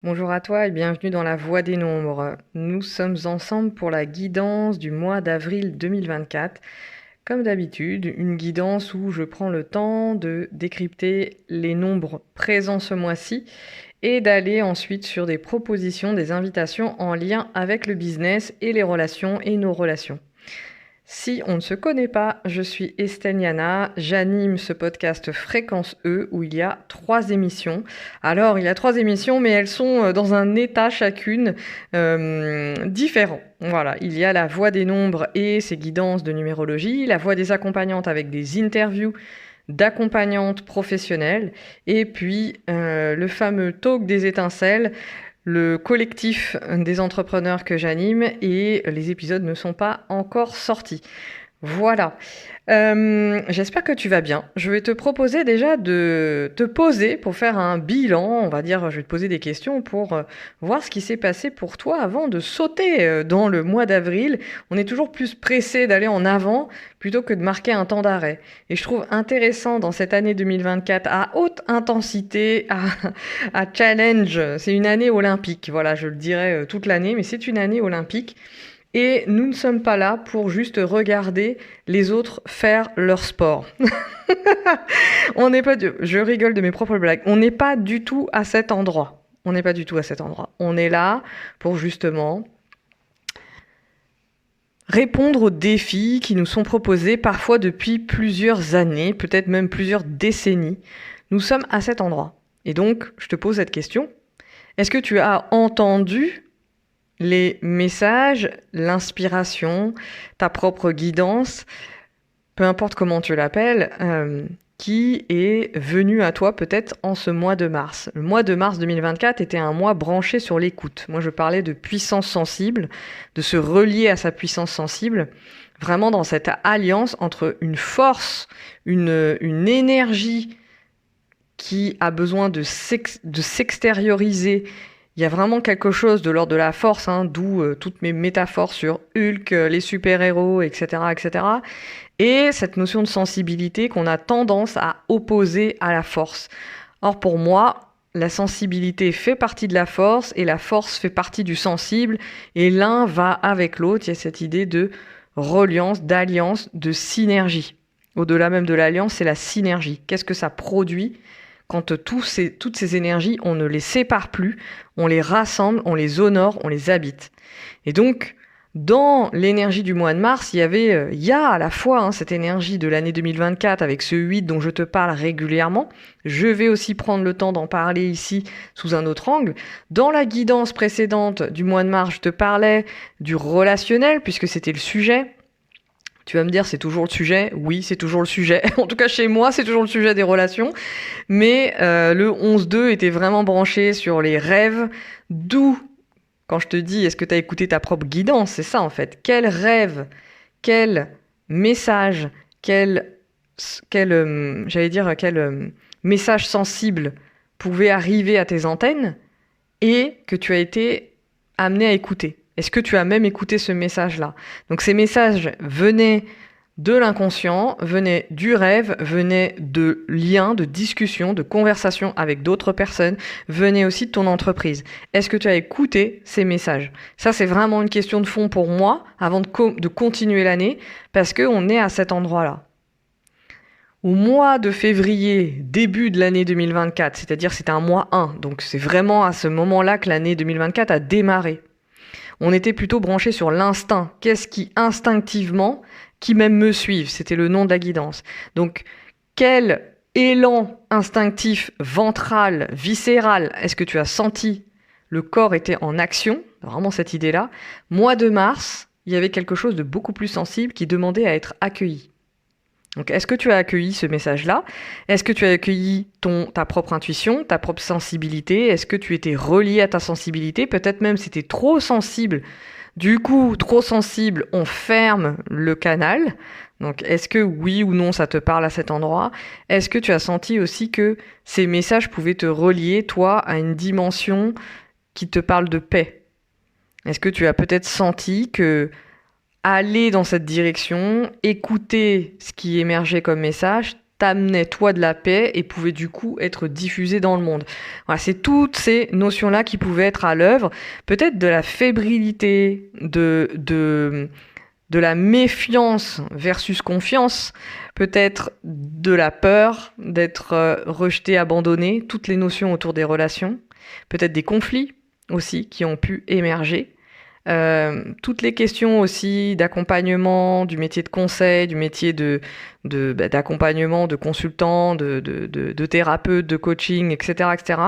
Bonjour à toi et bienvenue dans la Voix des Nombres. Nous sommes ensemble pour la guidance du mois d'avril 2024. Comme d'habitude, une guidance où je prends le temps de décrypter les nombres présents ce mois-ci et d'aller ensuite sur des propositions, des invitations en lien avec le business et les relations et nos relations. Si on ne se connaît pas, je suis Estelle Yana, j'anime ce podcast Fréquence E où il y a 3 émissions. Alors, il y a 3 émissions, mais elles sont dans un état chacune différent. Voilà, il y a la voix des nombres et ses guidances de numérologie, la voix des accompagnantes avec des interviews d'accompagnantes professionnelles, et puis le fameux talk des étincelles, le collectif des entrepreneurs que j'anime, et les épisodes ne sont pas encore sortis. Voilà. J'espère que tu vas bien. Je vais te proposer déjà de te poser pour faire un bilan. On va dire, je vais te poser des questions pour voir ce qui s'est passé pour toi avant de sauter dans le mois d'avril. On est toujours plus pressé d'aller en avant plutôt que de marquer un temps d'arrêt. Et je trouve intéressant dans cette année 2024 à haute intensité, à challenge. C'est une année olympique. Voilà, je le dirais toute l'année, mais c'est une année olympique. Et nous ne sommes pas là pour juste regarder les autres faire leur sport. On n'est pas je rigole de mes propres blagues. On n'est pas du tout à cet endroit. On n'est pas du tout à cet endroit. On est là pour justement répondre aux défis qui nous sont proposés parfois depuis plusieurs années, peut-être même plusieurs décennies. Nous sommes à cet endroit. Et donc, je te pose cette question. Est-ce que tu as entendu les messages, l'inspiration, ta propre guidance, peu importe comment tu l'appelles, qui est venu à toi peut-être en ce mois de mars. Le mois de mars 2024 était un mois branché sur l'écoute. Moi, je parlais de puissance sensible, de se relier à sa puissance sensible, vraiment dans cette alliance entre une force, une énergie qui a besoin de s'extérioriser. Il y a vraiment quelque chose de l'ordre de la force, d'où toutes mes métaphores sur Hulk, les super-héros, etc., etc. Et cette notion de sensibilité qu'on a tendance à opposer à la force. Or, pour moi, la sensibilité fait partie de la force et la force fait partie du sensible. Et l'un va avec l'autre. Il y a cette idée de reliance, d'alliance, de synergie. Au-delà même de l'alliance, c'est la synergie. Qu'est-ce que ça produit quand toutes ces énergies, on ne les sépare plus, on les rassemble, on les honore, on les habite. Et donc, dans l'énergie du mois de mars, il y a à la fois cette énergie de l'année 2024 avec ce 8 dont je te parle régulièrement. Je vais aussi prendre le temps d'en parler ici sous un autre angle. Dans la guidance précédente du mois de mars, je te parlais du relationnel puisque c'était le sujet. Tu vas me dire, c'est toujours le sujet. Oui, c'est toujours le sujet. En tout cas, chez moi, c'est toujours le sujet des relations. Mais le 11-2 était vraiment branché sur les rêves. D'où, quand je te dis, est-ce que tu as écouté ta propre guidance? C'est ça, en fait. Quel rêve, quel message, quel message sensible pouvait arriver à tes antennes et que tu as été amené à écouter? Est-ce que tu as même écouté ce message-là? Donc ces messages venaient de l'inconscient, venaient du rêve, venaient de liens, de discussions, de conversations avec d'autres personnes, venaient aussi de ton entreprise. Est-ce que tu as écouté ces messages? Ça, c'est vraiment une question de fond pour moi avant de continuer l'année parce qu'on est à cet endroit-là. Au mois de février, début de l'année 2024, c'est-à-dire c'était un mois 1, donc c'est vraiment à ce moment-là que l'année 2024 a démarré. On était plutôt branché sur l'instinct. Qu'est-ce qui instinctivement, qui même me suivent? C'était le nom de la guidance. Donc, quel élan instinctif, ventral, viscéral, est-ce que tu as senti? Le corps était en action, vraiment cette idée-là. Mois de mars, il y avait quelque chose de beaucoup plus sensible qui demandait à être accueilli. Donc, est-ce que tu as accueilli ce message-là? Est-ce que tu as accueilli ta propre intuition, ta propre sensibilité? Est-ce que tu étais relié à ta sensibilité? Peut-être même c'était trop sensible. Du coup, trop sensible, on ferme le canal. Donc, est-ce que oui ou non, ça te parle à cet endroit? Est-ce que tu as senti aussi que ces messages pouvaient te relier, toi, à une dimension qui te parle de paix? Est-ce que tu as peut-être senti que aller dans cette direction, écouter ce qui émergeait comme message, t'amenait toi de la paix et pouvait du coup être diffusée dans le monde. Voilà, c'est toutes ces notions-là qui pouvaient être à l'œuvre, peut-être de la fébrilité, de la méfiance versus confiance, peut-être de la peur d'être rejeté, abandonné, toutes les notions autour des relations, peut-être des conflits aussi qui ont pu émerger. Toutes les questions aussi d'accompagnement, du métier de conseil, du métier d'accompagnement, de consultant, de thérapeute, de coaching, etc., etc.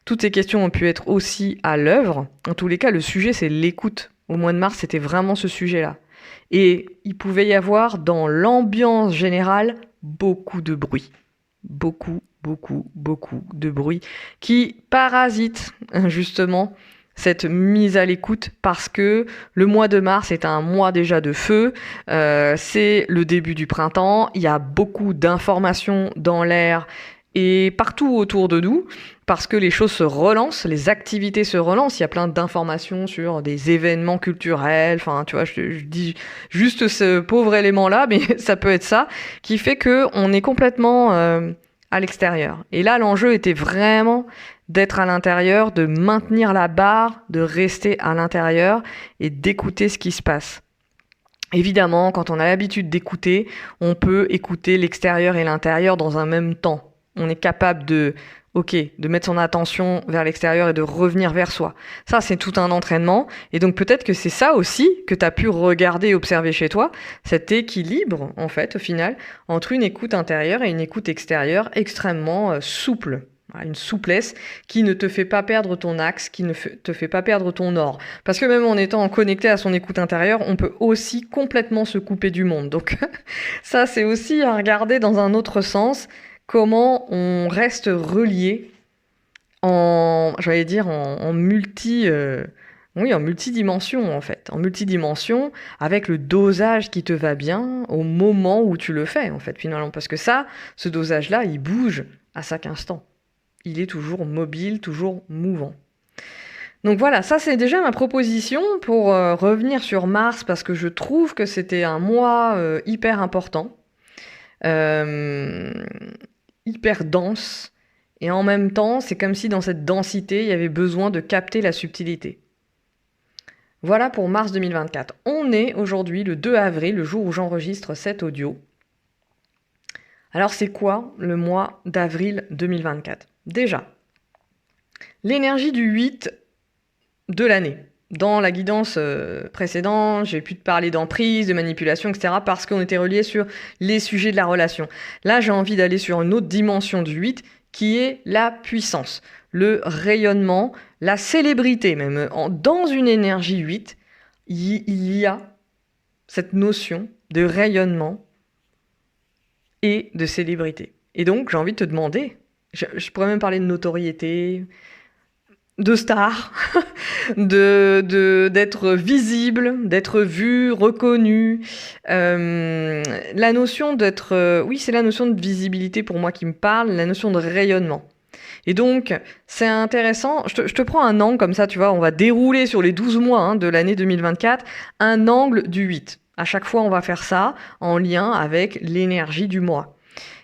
Toutes ces questions ont pu être aussi à l'œuvre. En tous les cas, le sujet, c'est l'écoute. Au mois de mars, c'était vraiment ce sujet-là. Et il pouvait y avoir dans l'ambiance générale beaucoup de bruit. Beaucoup de bruit qui parasite justement cette mise à l'écoute parce que le mois de mars est un mois déjà de feu, c'est le début du printemps, il y a beaucoup d'informations dans l'air et partout autour de nous parce que les choses se relancent, les activités se relancent, il y a plein d'informations sur des événements culturels, enfin tu vois, je dis juste ce pauvre élément-là, mais ça peut être ça, qui fait qu'on est complètement à l'extérieur. Et là, l'enjeu était vraiment d'être à l'intérieur, de maintenir la barre, de rester à l'intérieur et d'écouter ce qui se passe. Évidemment, quand on a l'habitude d'écouter, on peut écouter l'extérieur et l'intérieur dans un même temps. On est capable de mettre son attention vers l'extérieur et de revenir vers soi. Ça, c'est tout un entraînement. Et donc peut-être que c'est ça aussi que tu as pu regarder et observer chez toi, cet équilibre, en fait, au final, entre une écoute intérieure et une écoute extérieure extrêmement souple. Une souplesse qui ne te fait pas perdre ton axe, qui ne te fait pas perdre ton nord. Parce que même en étant connecté à son écoute intérieure, on peut aussi complètement se couper du monde. Donc ça, c'est aussi à regarder dans un autre sens, comment on reste relié en multidimension en fait. En multidimension, avec le dosage qui te va bien au moment où tu le fais en fait finalement. Parce que ça, ce dosage-là, il bouge à chaque instant. Il est toujours mobile, toujours mouvant. Donc voilà, ça c'est déjà ma proposition pour revenir sur Mars parce que je trouve que c'était un mois hyper important, hyper dense, et en même temps c'est comme si dans cette densité il y avait besoin de capter la subtilité. Voilà pour mars 2024. On est aujourd'hui le 2 avril, le jour où j'enregistre cet audio. Alors c'est quoi le mois d'avril 2024 ? Déjà, l'énergie du 8 de l'année. Dans la guidance précédente, j'ai pu te parler d'emprise, de manipulation, etc. parce qu'on était reliés sur les sujets de la relation. Là, j'ai envie d'aller sur une autre dimension du 8 qui est la puissance, le rayonnement, la célébrité même. Dans une énergie 8, il y a cette notion de rayonnement et de célébrité. Et donc, j'ai envie de te demander, je pourrais même parler de notoriété, de star, d'être visible, d'être vu, reconnu. La notion d'être... oui, c'est la notion de visibilité pour moi qui me parle, la notion de rayonnement. Et donc, c'est intéressant, je te prends un angle comme ça, tu vois, on va dérouler sur les 12 mois de l'année 2024, un angle du 8. À chaque fois, on va faire ça en lien avec l'énergie du mois.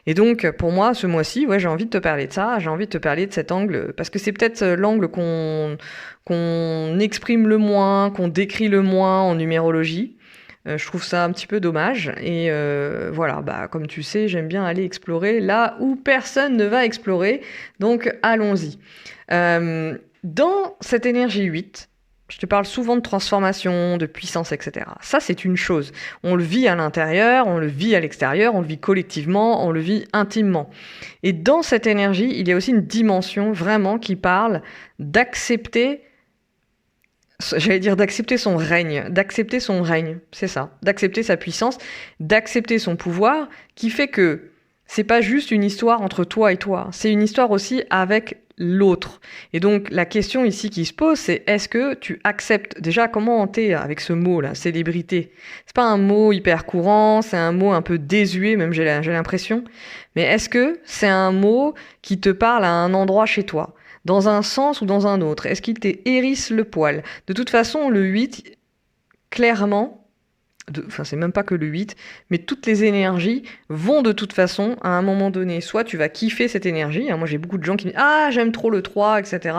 Et donc, pour moi, ce mois-ci, j'ai envie de te parler de ça, j'ai envie de te parler de cet angle, parce que c'est peut-être l'angle qu'on exprime le moins, qu'on décrit le moins en numérologie. Je trouve ça un petit peu dommage. Et voilà, comme tu sais, j'aime bien aller explorer là où personne ne va explorer. Donc, allons-y. Dans cette énergie 8, je te parle souvent de transformation, de puissance, etc. Ça, c'est une chose. On le vit à l'intérieur, on le vit à l'extérieur, on le vit collectivement, on le vit intimement. Et dans cette énergie, il y a aussi une dimension vraiment qui parle d'accepter, d'accepter son règne, c'est ça, d'accepter sa puissance, d'accepter son pouvoir, qui fait que c'est pas juste une histoire entre toi et toi, c'est une histoire aussi avec l'autre. Et donc la question ici qui se pose, c'est est-ce que tu acceptes, déjà comment t'es avec ce mot là, célébrité, c'est pas un mot hyper courant, c'est un mot un peu désuet même, j'ai l'impression, mais est-ce que c'est un mot qui te parle à un endroit chez toi, dans un sens ou dans un autre, est-ce qu'il t'hérisse le poil? De toute façon, le 8, clairement, Enfin, c'est même pas que le 8, mais toutes les énergies vont de toute façon, à un moment donné, soit tu vas kiffer cette énergie, hein, moi j'ai beaucoup de gens qui me disent «Ah, j'aime trop le 3, etc.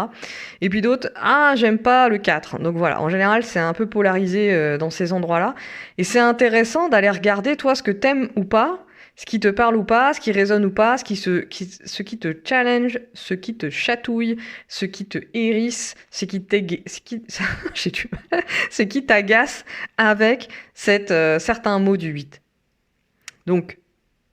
Et puis d'autres «Ah, j'aime pas le 4. Donc voilà, en général, c'est un peu polarisé dans ces endroits-là. Et c'est intéressant d'aller regarder, toi, ce que t'aimes ou pas, ce qui te parle ou pas, ce qui résonne ou pas, ce qui te challenge, ce qui te chatouille, ce qui te hérisse, j'ai du mal. Ce qui t'agace avec certains mots du 8. Donc,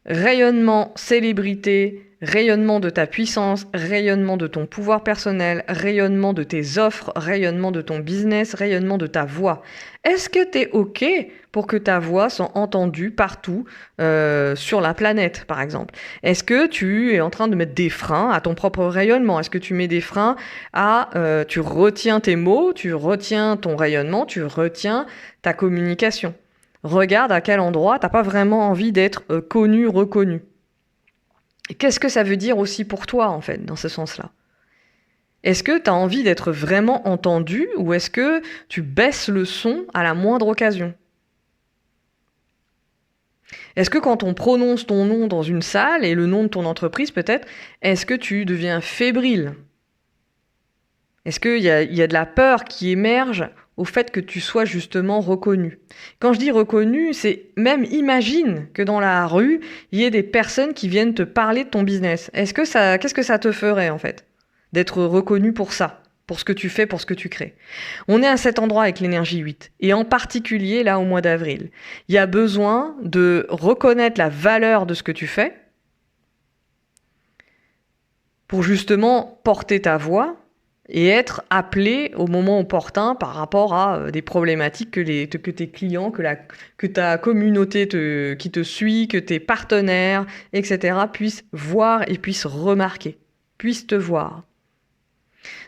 rayonnement, célébrité, rayonnement de ta puissance, rayonnement de ton pouvoir personnel, rayonnement de tes offres, rayonnement de ton business, rayonnement de ta voix. Est-ce que tu es OK pour que ta voix soit entendue partout sur la planète, par exemple? Est-ce que tu es en train de mettre des freins à ton propre rayonnement? Est-ce que tu mets des freins à... tu retiens tes mots, tu retiens ton rayonnement, tu retiens ta communication? Regarde à quel endroit t'as pas vraiment envie d'être connu, reconnu. Et qu'est-ce que ça veut dire aussi pour toi, en fait, dans ce sens-là? Est-ce que tu as envie d'être vraiment entendu ou est-ce que tu baisses le son à la moindre occasion? Est-ce que quand on prononce ton nom dans une salle et le nom de ton entreprise peut-être, est-ce que tu deviens fébrile? Est-ce qu'il y a de la peur qui émerge au fait que tu sois justement reconnu? Quand je dis reconnu, c'est même imagine que dans la rue, il y ait des personnes qui viennent te parler de ton business. Qu'est-ce que ça te ferait en fait d'être reconnu pour ça, pour ce que tu fais, pour ce que tu crées? On est à cet endroit avec l'énergie 8 et en particulier là au mois d'avril. Il y a besoin de reconnaître la valeur de ce que tu fais pour justement porter ta voix et être appelé au moment opportun par rapport à des problématiques que tes clients, que ta communauté qui te suit, que tes partenaires, etc. puissent voir et puissent remarquer, puissent te voir.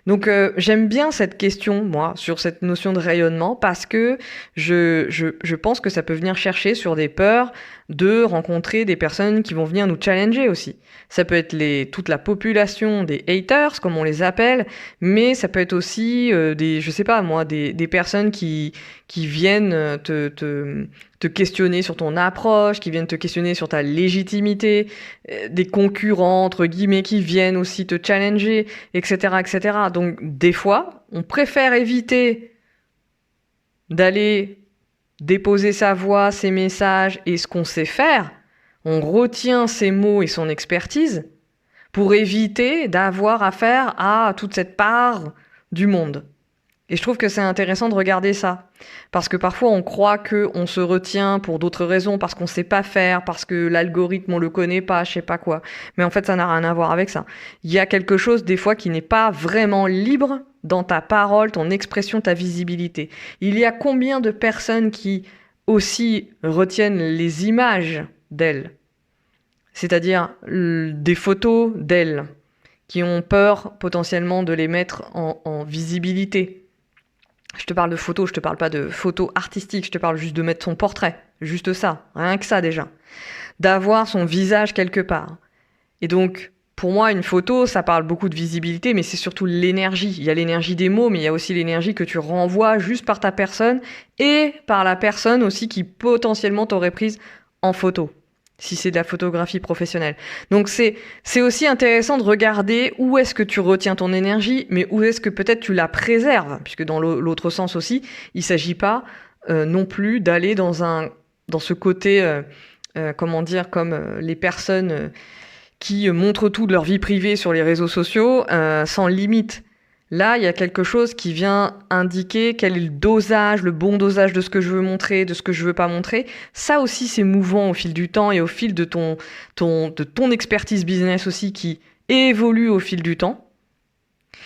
Donc j'aime bien cette question, moi, sur cette notion de rayonnement, parce que je pense que ça peut venir chercher sur des peurs de rencontrer des personnes qui vont venir nous challenger aussi. Ça peut être toute la population des haters, comme on les appelle, mais ça peut être aussi je sais pas moi, des personnes qui viennent te questionner sur ton approche, qui viennent te questionner sur ta légitimité, des concurrents, entre guillemets, qui viennent aussi te challenger, etc., etc. Donc, des fois, on préfère éviter d'aller déposer sa voix, ses messages et ce qu'on sait faire. On retient ses mots et son expertise pour éviter d'avoir affaire à toute cette part du monde. Et je trouve que c'est intéressant de regarder ça. Parce que parfois, on croit qu'on se retient pour d'autres raisons, parce qu'on sait pas faire, parce que l'algorithme, on le connaît pas, je sais pas quoi. Mais en fait, ça n'a rien à voir avec ça. Il y a quelque chose, des fois, qui n'est pas vraiment libre dans ta parole, ton expression, ta visibilité. Il y a combien de personnes qui aussi retiennent les images d'elles? C'est-à-dire des photos d'elles, qui ont peur potentiellement de les mettre en visibilité. Je te parle de photos, je te parle pas de photos artistiques, je te parle juste de mettre son portrait. Juste ça, rien que ça déjà. D'avoir son visage quelque part. Et donc, pour moi, une photo, ça parle beaucoup de visibilité, mais c'est surtout l'énergie. Il y a l'énergie des mots, mais il y a aussi l'énergie que tu renvoies juste par ta personne et par la personne aussi qui potentiellement t'aurait prise en photo, si c'est de la photographie professionnelle. Donc c'est aussi intéressant de regarder où est-ce que tu retiens ton énergie, mais où est-ce que peut-être tu la préserves, puisque dans l'autre sens aussi, il ne s'agit pas non plus d'aller dans ce côté, comment dire, comme les personnes qui montrent tout de leur vie privée sur les réseaux sociaux, sans limite. Là, il y a quelque chose qui vient indiquer quel est le dosage, le bon dosage de ce que je veux montrer, de ce que je veux pas montrer. Ça aussi, c'est mouvant au fil du temps et au fil de ton expertise business aussi qui évolue au fil du temps.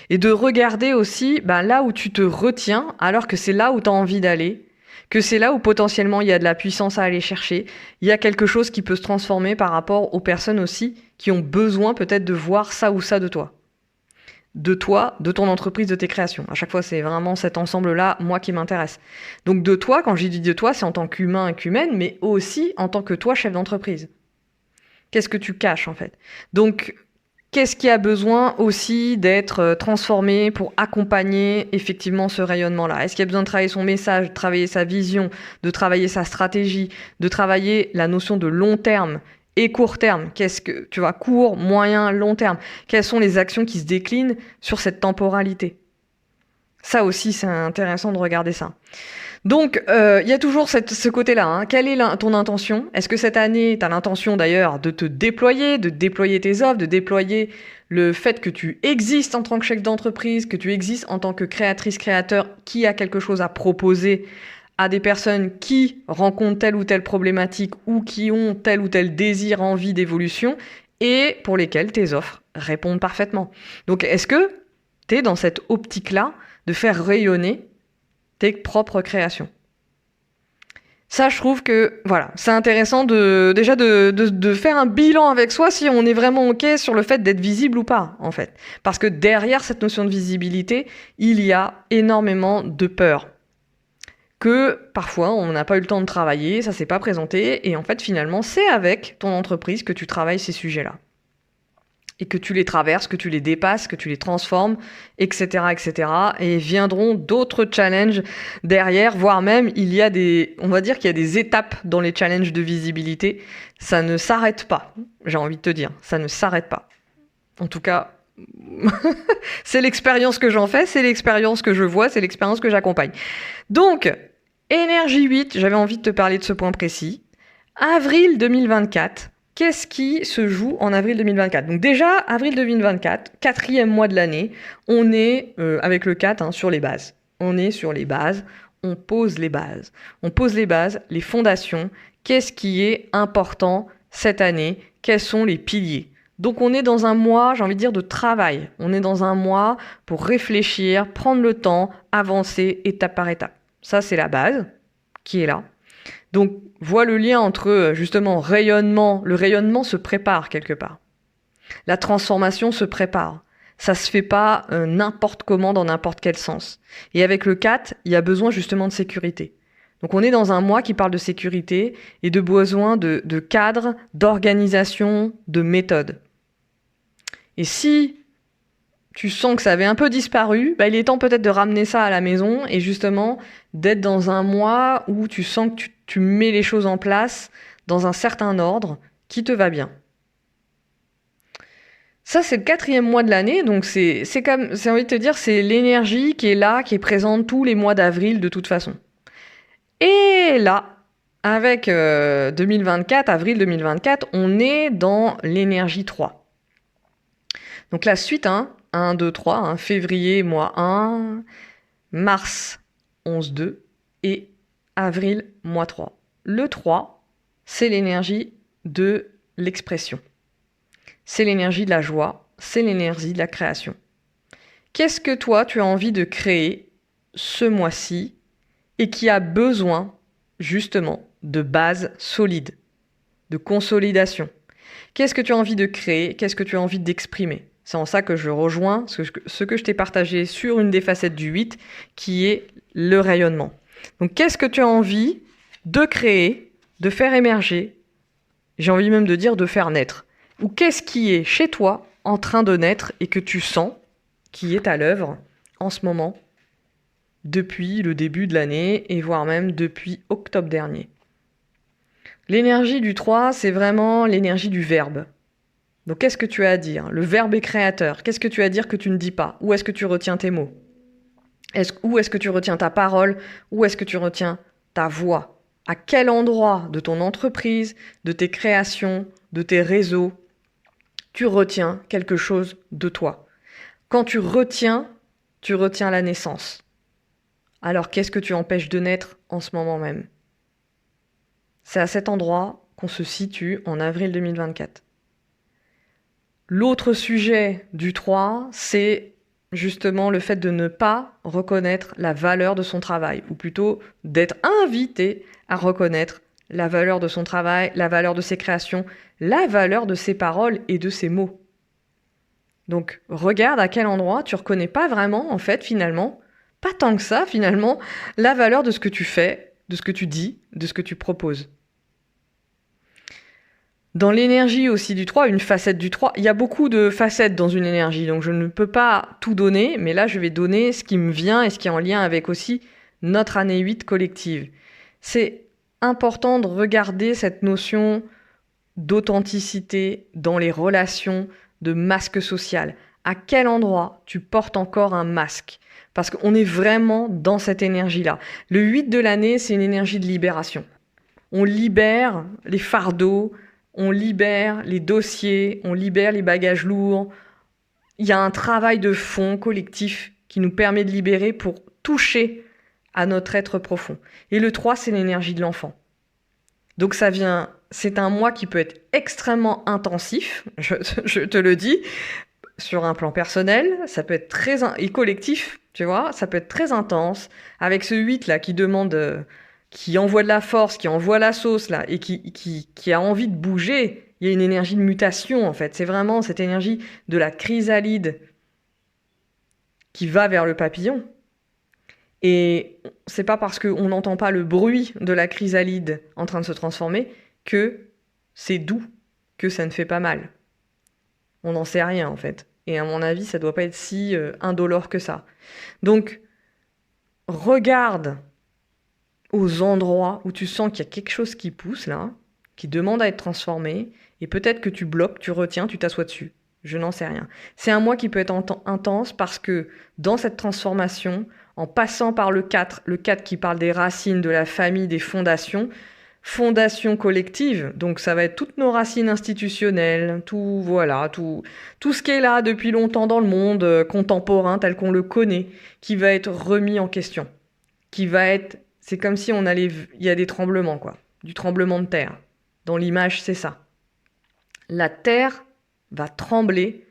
Et de regarder aussi là où tu te retiens, alors que c'est là où tu as envie d'aller, que c'est là où potentiellement il y a de la puissance à aller chercher. Il y a quelque chose qui peut se transformer par rapport aux personnes aussi qui ont besoin peut-être de voir ça ou ça de toi. De toi, de ton entreprise, de tes créations. À chaque fois, c'est vraiment cet ensemble-là, moi, qui m'intéresse. Donc de toi, quand je dis de toi, c'est en tant qu'humain et qu'humaine, mais aussi en tant que toi, chef d'entreprise. Qu'est-ce que tu caches, en fait? Donc, Qu'est-ce qui a besoin aussi d'être transformé pour accompagner effectivement ce rayonnement-là? Est-ce qu'il y a besoin de travailler son message, de travailler sa vision, de travailler sa stratégie, de travailler la notion de long terme et court terme? Qu'est-ce que tu vois, court, moyen, long terme? Quelles sont les actions qui se déclinent sur cette temporalité? Ça aussi, c'est intéressant de regarder ça. Donc, il y a toujours ce côté-là. Hein. Quelle est ton intention? Est-ce que cette année, tu as l'intention d'ailleurs de te déployer, de déployer tes offres, de déployer le fait que tu existes en tant que chef d'entreprise, que tu existes en tant que créatrice, créateur, qui a quelque chose à proposer à des personnes qui rencontrent telle ou telle problématique ou qui ont tel ou tel désir, envie d'évolution et pour lesquelles tes offres répondent parfaitement. Donc, est-ce que tu es dans cette optique-là de faire rayonner tes propres créations? Ça, je trouve que voilà, c'est intéressant de faire un bilan avec soi si on est vraiment OK sur le fait d'être visible ou pas, en fait. Parce que derrière cette notion de visibilité, il y a énormément de peur. Que parfois, on n'a pas eu le temps de travailler, ça s'est pas présenté, et en fait, finalement, c'est avec ton entreprise que tu travailles ces sujets-là. Et que tu les traverses, que tu les dépasses, que tu les transformes, etc., etc. Et viendront d'autres challenges derrière, voire même on va dire qu'il y a des étapes dans les challenges de visibilité. Ça ne s'arrête pas, j'ai envie de te dire, ça ne s'arrête pas. En tout cas, c'est l'expérience que j'en fais, c'est l'expérience que je vois, c'est l'expérience que j'accompagne. Donc, énergie 8, j'avais envie de te parler de ce point précis. Avril 2024. Qu'est-ce qui se joue en avril 2024? Donc déjà, avril 2024, 4e mois de l'année, on est, avec le 4, sur les bases. On est sur les bases, on pose les bases. On pose les bases, les fondations. Qu'est-ce qui est important cette année? Quels sont les piliers? Donc on est dans un mois, j'ai envie de dire, de travail. On est dans un mois pour réfléchir, prendre le temps, avancer étape par étape. Ça, c'est la base qui est là. Donc, vois le lien entre, justement, rayonnement. Le rayonnement se prépare quelque part. La transformation se prépare. Ça se fait pas n'importe comment, dans n'importe quel sens. Et avec le 4, il y a besoin justement de sécurité. Donc, on est dans un mois qui parle de sécurité et de besoin de cadre, d'organisation, de méthode. Et si tu sens que ça avait un peu disparu, il est temps peut-être de ramener ça à la maison et justement d'être dans un mois où tu sens que tu mets les choses en place dans un certain ordre qui te va bien. Ça, c'est le 4e mois de l'année, donc c'est envie de te dire, c'est l'énergie qui est là, qui est présente tous les mois d'avril de toute façon. Et là, avec 2024, avril 2024, on est dans l'énergie 3. Donc la suite, 1, 2, 3, février, mois 1, mars, 11, 2 et avril, mois 3. Le 3, c'est l'énergie de l'expression. C'est l'énergie de la joie, c'est l'énergie de la création. Qu'est-ce que toi, tu as envie de créer ce mois-ci et qui a besoin, justement, de bases solides, de consolidation? Qu'est-ce que tu as envie de créer? Qu'est-ce que tu as envie d'exprimer? C'est en ça que je rejoins ce que je t'ai partagé sur une des facettes du 8, qui est le rayonnement. Donc, qu'est-ce que tu as envie de créer, de faire émerger? J'ai envie même de dire de faire naître. Ou qu'est-ce qui est chez toi en train de naître et que tu sens qui est à l'œuvre en ce moment, depuis le début de l'année et voire même depuis octobre dernier? L'énergie du 3, c'est vraiment l'énergie du verbe. Donc, qu'est-ce que tu as à dire? Le verbe est créateur. Qu'est-ce que tu as à dire que tu ne dis pas? Où est-ce que tu retiens tes mots? Où est-ce que tu retiens ta parole? Où est-ce que tu retiens ta voix? À quel endroit de ton entreprise, de tes créations, de tes réseaux, tu retiens quelque chose de toi? Quand tu retiens la naissance. Alors, qu'est-ce que tu empêches de naître en ce moment même? C'est à cet endroit qu'on se situe en avril 2024. L'autre sujet du 3, c'est justement le fait de ne pas reconnaître la valeur de son travail, ou plutôt d'être invité à reconnaître la valeur de son travail, la valeur de ses créations, la valeur de ses paroles et de ses mots. Donc, regarde à quel endroit tu reconnais pas vraiment, en fait, finalement, pas tant que ça, finalement, la valeur de ce que tu fais, de ce que tu dis, de ce que tu proposes. Dans l'énergie aussi du 3, une facette du 3, il y a beaucoup de facettes dans une énergie, donc je ne peux pas tout donner, mais là je vais donner ce qui me vient et ce qui est en lien avec aussi notre année 8 collective. C'est important de regarder cette notion d'authenticité dans les relations, de masque social. À quel endroit tu portes encore un masque? Parce qu'on est vraiment dans cette énergie-là. Le 8 de l'année, c'est une énergie de libération. On libère les fardeaux, on libère les dossiers, on libère les bagages lourds. Il y a un travail de fond collectif qui nous permet de libérer pour toucher à notre être profond. Et le 3, c'est l'énergie de l'enfant. Donc c'est un mois qui peut être extrêmement intensif, je te le dis, sur un plan personnel, ça peut être et collectif, tu vois, ça peut être très intense, avec ce 8 là qui demande, qui envoie de la force, qui envoie la sauce là, et qui a envie de bouger. Il y a une énergie de mutation en fait, c'est vraiment cette énergie de la chrysalide qui va vers le papillon. Et c'est pas parce qu'on n'entend pas le bruit de la chrysalide en train de se transformer que c'est doux, que ça ne fait pas mal. On n'en sait rien en fait. Et à mon avis, ça doit pas être si indolore que ça. Donc, regarde aux endroits où tu sens qu'il y a quelque chose qui pousse là, qui demande à être transformé, et peut-être que tu bloques, tu retiens, tu t'assois dessus. Je n'en sais rien. C'est un mois qui peut être intense parce que dans cette transformation, en passant par le 4 qui parle des racines, de la famille, des fondations, fondation collective, donc ça va être toutes nos racines institutionnelles, tout ce qui est là depuis longtemps dans le monde contemporain tel qu'on le connaît, qui va être remis en question, c'est comme si il y a des tremblements quoi, du tremblement de terre. Dans l'image, c'est ça. La terre va trembler,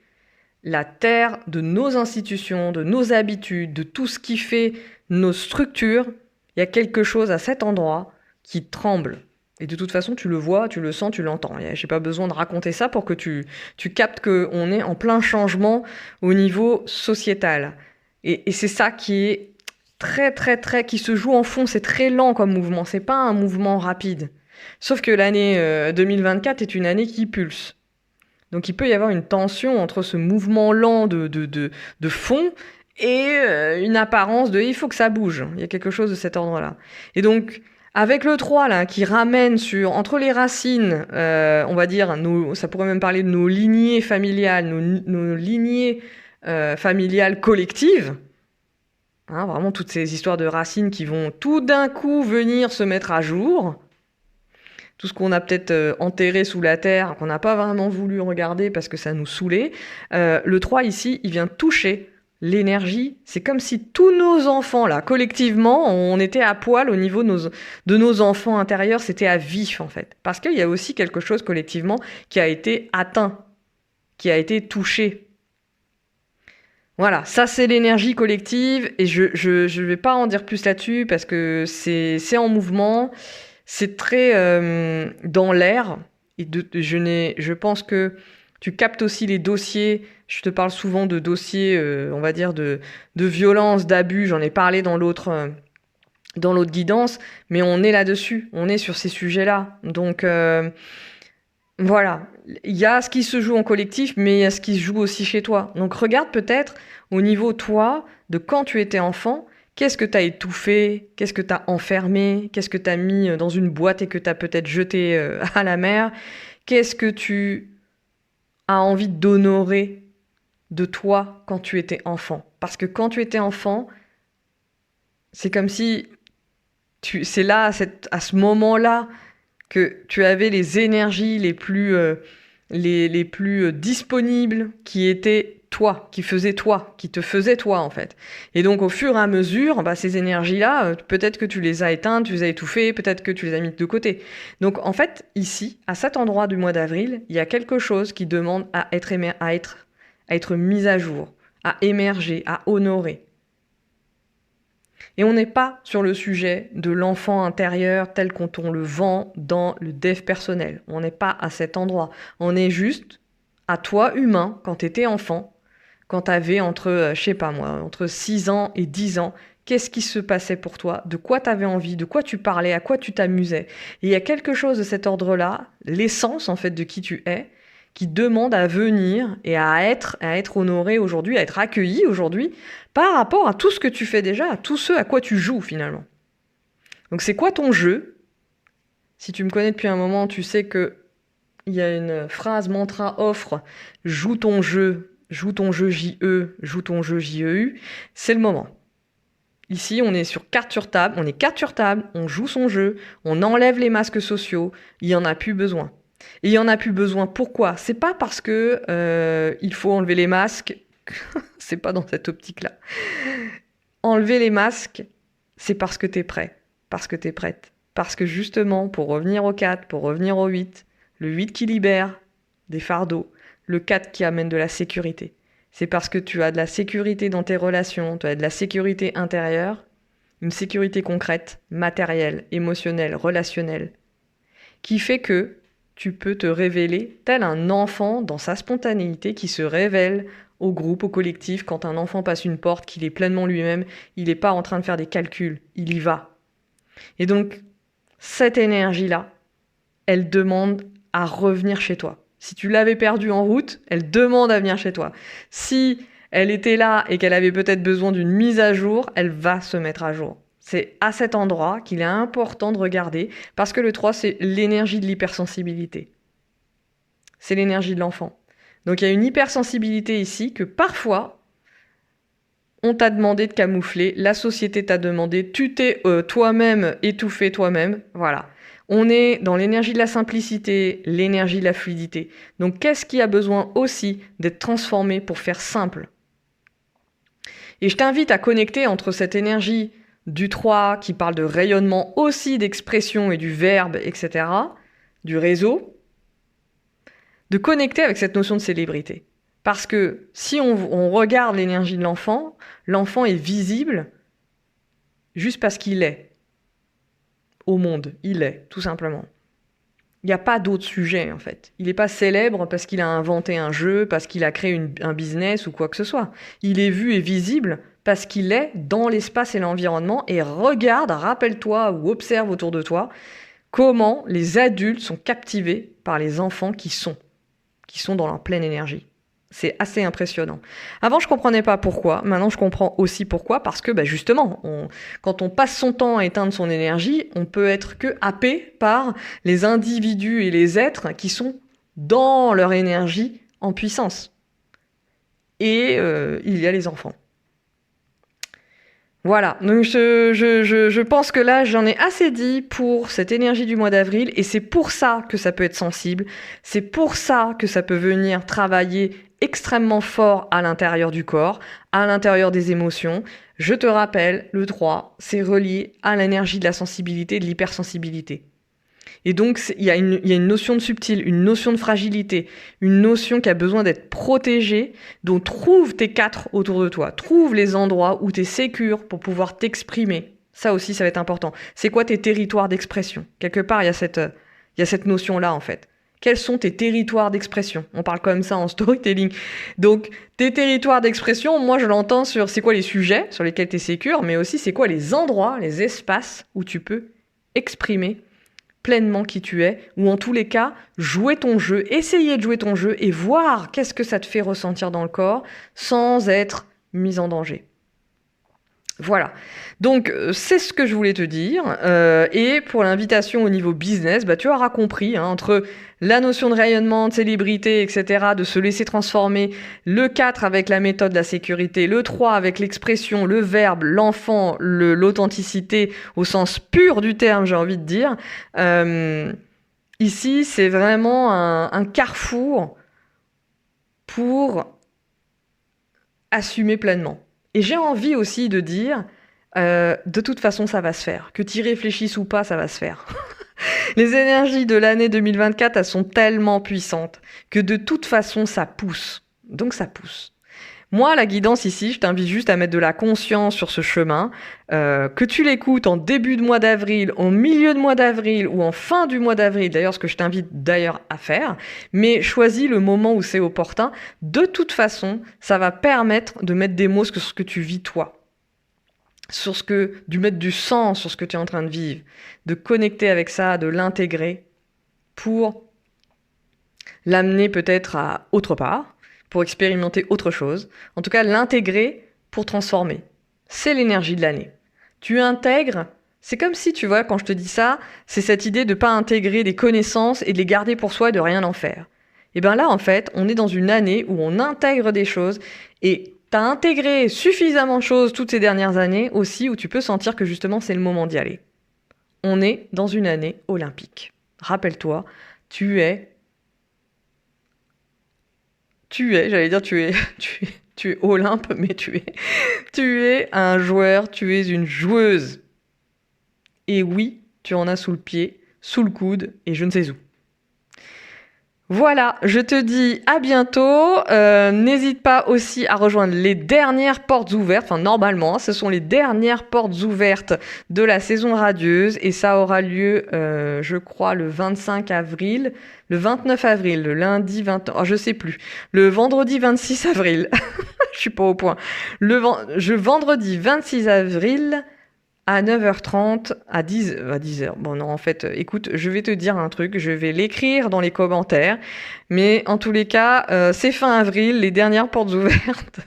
la terre de nos institutions, de nos habitudes, de tout ce qui fait nos structures. Il y a quelque chose à cet endroit qui tremble. Et de toute façon, tu le vois, tu le sens, tu l'entends. J'ai pas besoin de raconter ça pour que tu captes qu'on est en plein changement au niveau sociétal. Et c'est ça qui est qui se joue en fond. C'est très lent comme mouvement. C'est pas un mouvement rapide. Sauf que l'année 2024 est une année qui pulse. Donc il peut y avoir une tension entre ce mouvement lent de fond et une apparence de il faut que ça bouge. Il y a quelque chose de cet ordre-là. Et donc, avec le 3 là, qui ramène entre les racines, on va dire, ça pourrait même parler de nos lignées familiales, nos lignées familiales collectives, hein, vraiment toutes ces histoires de racines qui vont tout d'un coup venir se mettre à jour. Tout ce qu'on a peut-être enterré sous la terre, qu'on n'a pas vraiment voulu regarder parce que ça nous saoulait. Le 3 ici, il vient toucher l'énergie. C'est comme si tous nos enfants, là, collectivement, on était à poil au niveau de nos enfants intérieurs. C'était à vif, en fait. Parce qu'il y a aussi quelque chose, collectivement, qui a été atteint, qui a été touché. Voilà, ça c'est l'énergie collective. Et je vais pas en dire plus là-dessus parce que c'est en mouvement. C'est très dans l'air. Et je pense que tu captes aussi les dossiers. Je te parle souvent de dossiers, on va dire, de violence, d'abus. J'en ai parlé dans l'autre guidance. Mais on est là-dessus. On est sur ces sujets-là. Donc, voilà. Il y a ce qui se joue en collectif, mais il y a ce qui se joue aussi chez toi. Donc, regarde peut-être au niveau, toi, de quand tu étais enfant. Qu'est-ce que tu as étouffé? Qu'est-ce que tu as enfermé? Qu'est-ce que tu as mis dans une boîte et que tu as peut-être jeté à la mer? Qu'est-ce que tu as envie d'honorer de toi quand tu étais enfant? Parce que quand tu étais enfant, c'est comme si c'est là, à ce moment-là, que tu avais les énergies les plus disponibles qui étaient toi, qui te faisait toi en fait. Et donc au fur et à mesure, ces énergies-là, peut-être que tu les as éteintes, tu les as étouffées, peut-être que tu les as mises de côté. Donc en fait, ici, à cet endroit du mois d'avril, il y a quelque chose qui demande à être mis à jour, à émerger, à honorer. Et on n'est pas sur le sujet de l'enfant intérieur tel qu'on le vend dans le dev personnel. On n'est pas à cet endroit. On est juste à toi, humain, quand tu étais enfant, quand tu avais je sais pas moi, entre 6 ans et 10 ans. Qu'est-ce qui se passait pour toi? De quoi tu avais envie? De quoi tu parlais? À quoi tu t'amusais? Et il y a quelque chose de cet ordre-là, l'essence en fait de qui tu es, qui demande à venir et à être honoré aujourd'hui, à être accueilli aujourd'hui par rapport à tout ce que tu fais déjà, à tout ce à quoi tu joues finalement. Donc c'est quoi ton jeu? Si tu me connais depuis un moment, tu sais que il y a une phrase mantra offre, joue ton jeu JE, joue ton jeu JEU, c'est le moment. Ici, on est sur carte sur table, on joue son jeu, on enlève les masques sociaux, il n'y en a plus besoin. Et il n'y en a plus besoin, pourquoi? C'est pas parce que il faut enlever les masques, c'est pas dans cette optique-là. Enlever les masques, c'est parce que t'es prêt, parce que t'es prête. Parce que justement, pour revenir au 4, pour revenir au 8, le 8 qui libère des fardeaux, le 4 qui amène de la sécurité. C'est parce que tu as de la sécurité dans tes relations, tu as de la sécurité intérieure, une sécurité concrète, matérielle, émotionnelle, relationnelle, qui fait que tu peux te révéler tel un enfant dans sa spontanéité qui se révèle au groupe, au collectif. Quand un enfant passe une porte, qu'il est pleinement lui-même, il n'est pas en train de faire des calculs, il y va. Et donc, cette énergie-là, elle demande à revenir chez toi. Si tu l'avais perdue en route, elle demande à venir chez toi. Si elle était là et qu'elle avait peut-être besoin d'une mise à jour, elle va se mettre à jour. C'est à cet endroit qu'il est important de regarder parce que le 3, c'est l'énergie de l'hypersensibilité. C'est l'énergie de l'enfant. Donc il y a une hypersensibilité ici que parfois, on t'a demandé de camoufler, la société t'a demandé, tu t'es toi-même étouffé toi-même, voilà. On est dans l'énergie de la simplicité, l'énergie de la fluidité. Donc qu'est-ce qui a besoin aussi d'être transformé pour faire simple? Et je t'invite à connecter entre cette énergie du 3 qui parle de rayonnement aussi, d'expression et du verbe, etc., du réseau, de connecter avec cette notion de célébrité. Parce que si on regarde l'énergie de l'enfant, l'enfant est visible juste parce qu'il est au monde. Il est, tout simplement. Il n'y a pas d'autre sujet, en fait. Il n'est pas célèbre parce qu'il a inventé un jeu, parce qu'il a créé un business ou quoi que ce soit. Il est vu et visible parce qu'il est dans l'espace et l'environnement et regarde, rappelle-toi ou observe autour de toi comment les adultes sont captivés par les enfants qui sont dans leur pleine énergie. C'est assez impressionnant. Avant, je comprenais pas pourquoi. Maintenant, je comprends aussi pourquoi. Parce que, justement, quand on passe son temps à éteindre son énergie, on peut être que happé par les individus et les êtres qui sont dans leur énergie en puissance. Et il y a les enfants. Voilà, donc je pense que là, j'en ai assez dit pour cette énergie du mois d'avril, et c'est pour ça que ça peut être sensible, c'est pour ça que ça peut venir travailler extrêmement fort à l'intérieur du corps, à l'intérieur des émotions. Je te rappelle, le 3, c'est relié à l'énergie de la sensibilité, de l'hypersensibilité. Et donc, il y a une notion de subtil, une notion de fragilité, une notion qui a besoin d'être protégée. Donc, trouve tes 4 autour de toi. Trouve les endroits où tu es sécure pour pouvoir t'exprimer. Ça aussi, ça va être important. C'est quoi tes territoires d'expression? Quelque part, il y a cette notion-là, en fait. Quels sont tes territoires d'expression? On parle comme ça en storytelling. Donc, tes territoires d'expression, moi, je l'entends sur c'est quoi les sujets sur lesquels tu es sécure, mais aussi c'est quoi les endroits, les espaces où tu peux exprimer pleinement qui tu es, ou en tous les cas, jouer ton jeu, essayer de jouer ton jeu et voir qu'est-ce que ça te fait ressentir dans le corps sans être mis en danger. Voilà, donc c'est ce que je voulais te dire, et pour l'invitation au niveau business, tu auras compris, entre la notion de rayonnement, de célébrité, etc., de se laisser transformer, le 4 avec la méthode de la sécurité, le 3 avec l'expression, le verbe, l'enfant, l'authenticité au sens pur du terme, j'ai envie de dire. Ici, c'est vraiment un carrefour pour assumer pleinement. Et j'ai envie aussi de dire, de toute façon, ça va se faire. Que tu y réfléchisses ou pas, ça va se faire. Les énergies de l'année 2024, elles sont tellement puissantes que de toute façon, ça pousse. Donc ça pousse. Moi, la guidance ici, je t'invite juste à mettre de la conscience sur ce chemin, que tu l'écoutes en début de mois d'avril, en milieu de mois d'avril ou en fin du mois d'avril, d'ailleurs ce que je t'invite d'ailleurs à faire, mais choisis le moment où c'est opportun. De toute façon, ça va permettre de mettre des mots sur ce que tu vis toi, de mettre du sens sur ce que tu es en train de vivre, de connecter avec ça, de l'intégrer pour l'amener peut-être à autre part, pour expérimenter autre chose. En tout cas, l'intégrer pour transformer. C'est l'énergie de l'année. Tu intègres, c'est comme si, tu vois, quand je te dis ça, c'est cette idée de ne pas intégrer des connaissances et de les garder pour soi et de rien en faire. Et bien là, en fait, on est dans une année où on intègre des choses et tu as intégré suffisamment de choses toutes ces dernières années aussi où tu peux sentir que justement c'est le moment d'y aller. On est dans une année olympique. Rappelle-toi, tu es, j'allais dire tu es Olympe, mais tu es un joueur, tu es une joueuse. Et oui, tu en as sous le pied, sous le coude et je ne sais où. Voilà, je te dis à bientôt. N'hésite pas aussi à rejoindre les dernières portes ouvertes. Enfin, normalement, ce sont les dernières portes ouvertes de la saison radieuse. Et ça aura lieu, je crois, le 25 avril, le 29 avril, le lundi 20... Oh, je sais plus. Le vendredi 26 avril. Je suis pas au point. Vendredi 26 avril... à 9h30, à 10h. Bon, non, en fait, écoute, je vais te dire un truc, je vais l'écrire dans les commentaires, mais en tous les cas, c'est fin avril, les dernières portes ouvertes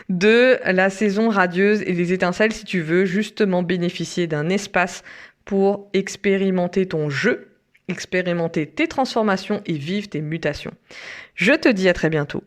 de la saison radieuse et les étincelles, si tu veux justement bénéficier d'un espace pour expérimenter ton jeu, expérimenter tes transformations et vivre tes mutations. Je te dis à très bientôt.